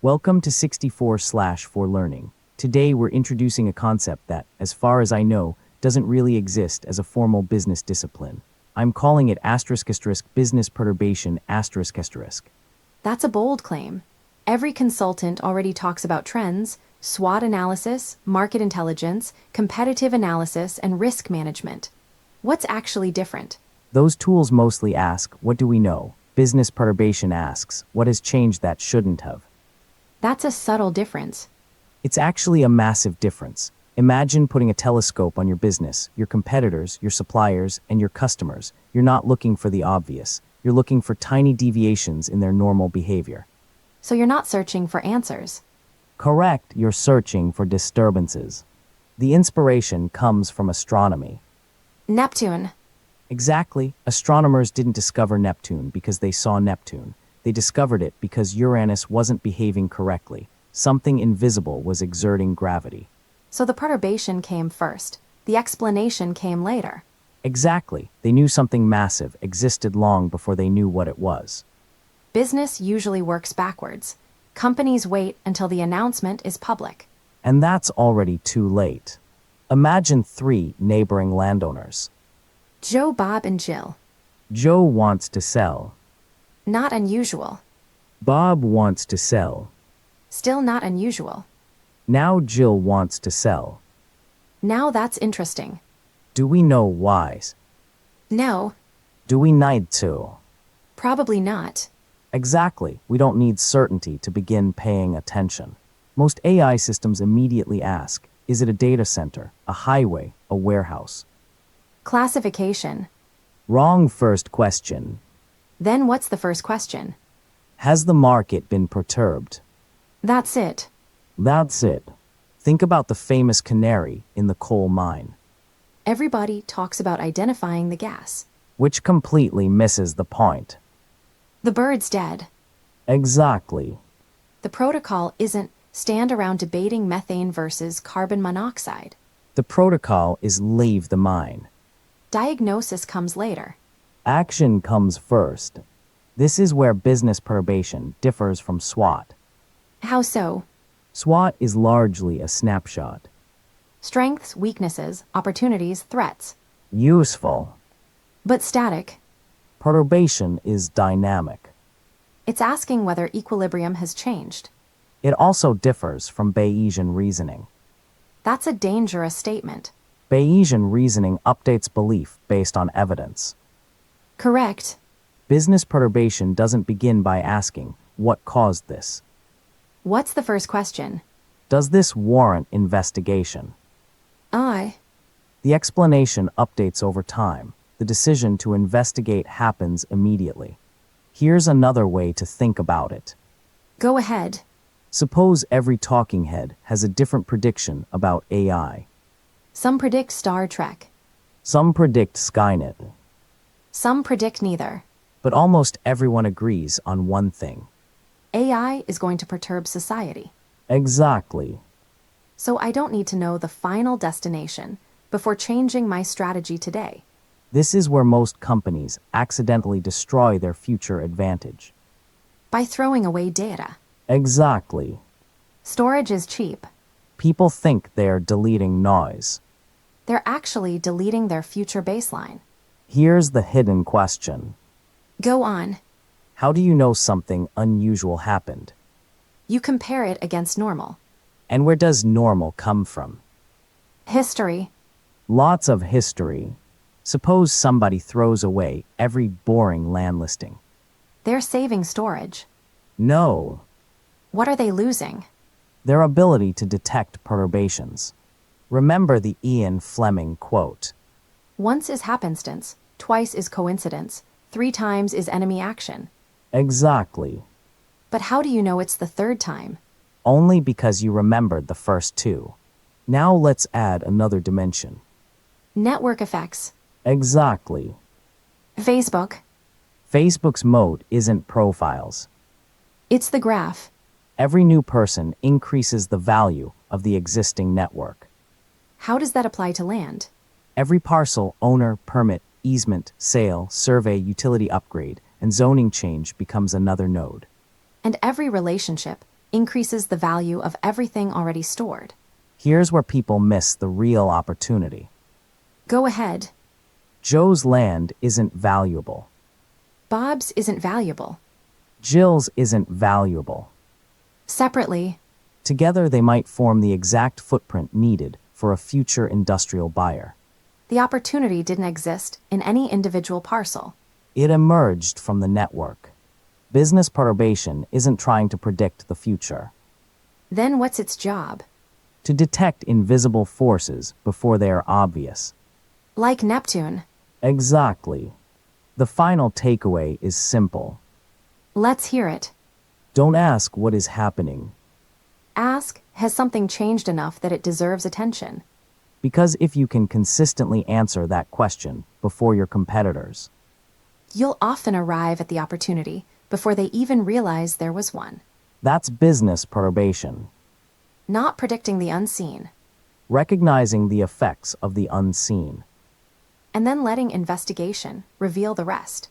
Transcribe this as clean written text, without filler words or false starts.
Welcome to 64/for Learning. Today we're introducing a concept that, as far as I know, doesn't really exist as a formal business discipline. I'm calling it *** business perturbation ***. That's a bold claim. Every consultant already talks about trends, SWOT analysis, market intelligence, competitive analysis, and risk management. What's actually different? Those tools mostly ask, what do we know? Business perturbation asks, what has changed that shouldn't have? That's a subtle difference. It's actually a massive difference. Imagine putting a telescope on your business, your competitors, your suppliers, and your customers. You're not looking for the obvious. You're looking for tiny deviations in their normal behavior. So you're not searching for answers. Correct, you're searching for disturbances. The inspiration comes from astronomy. Neptune. Exactly. Astronomers didn't discover Neptune because they saw Neptune. They discovered it because Uranus wasn't behaving correctly. Something invisible was exerting gravity. So the perturbation came first. The explanation came later. Exactly. They knew something massive existed long before they knew what it was. Business usually works backwards. Companies wait until the announcement is public. And that's already too late. Imagine 3 neighboring landowners. Joe, Bob, and Jill. Joe wants to sell. Not unusual. Bob wants to sell. Still not unusual. Now Jill wants to sell. Now that's interesting. Do we know why? No, Do we need to? probably not. Exactly. We don't need certainty to begin paying attention. Most AI systems immediately ask, is it a data center, a highway, a warehouse? Classification. Wrong first question. Then what's the first question? Has the market been perturbed? That's it. That's it. Think about the famous canary in the coal mine, Everybody talks about identifying the gas. which completely misses the point. The bird's dead. Exactly. The protocol isn't stand around debating methane versus carbon monoxide. The protocol is leave the mine. Diagnosis comes later. Action comes first. This is where business perturbation differs from SWOT. How so? SWOT is largely a snapshot. Strengths, weaknesses, opportunities, threats. Useful. But static. Perturbation is dynamic. It's asking whether equilibrium has changed. It also differs from Bayesian reasoning. That's a dangerous statement. Bayesian reasoning updates belief based on evidence. Correct. Business perturbation doesn't begin by asking, what caused this? What's the first question? Does this warrant investigation? The explanation updates over time. The decision to investigate happens immediately. Here's another way to think about it. Go ahead. Suppose every talking head has a different prediction about AI. Some predict Star Trek. Some predict Skynet. Some predict neither. But almost everyone agrees on one thing. AI is going to perturb society. Exactly. So I don't need to know the final destination before changing my strategy today. This is where most companies accidentally destroy their future advantage. By throwing away data. Exactly. Storage is cheap. People think they are deleting noise. They're actually deleting their future baseline. Here's the hidden question. Go on. How do you know something unusual happened? You compare it against normal. And where does normal come from? History. Lots of history. Suppose somebody throws away every boring land listing. They're saving storage. No, What are they losing? their ability to detect perturbations. Remember the Ian Fleming quote. Once is happenstance, twice is coincidence, 3 times is enemy action. Exactly. But how do you know it's the 3rd time? Only because you remembered the first 2. Now let's add another dimension. Network effects. Exactly. Facebook. Facebook's mode isn't profiles. It's the graph. Every new person increases the value of the existing network. How does that apply to land? Every parcel, owner, permit, easement, sale, survey, utility upgrade, and zoning change becomes another node. And every relationship, increases the value of everything already stored. Here's where people miss the real opportunity. Go ahead. Joe's land isn't valuable. Bob's isn't valuable. Jill's isn't valuable. Separately, Together, they might form the exact footprint needed for a future industrial buyer. the opportunity didn't exist in any individual parcel. It emerged from the network. Business perturbation isn't trying to predict the future. Then what's its job? To detect invisible forces before they are obvious. Like Neptune. Exactly. The final takeaway is simple. Let's hear it. Don't ask what is happening, Ask, has something changed enough that it deserves attention? because if you can consistently answer that question before your competitors, You'll often arrive at the opportunity before they even realize there was one. that's business perturbation. Not predicting the unseen, Recognizing the effects of the unseen. and then letting investigation reveal the rest.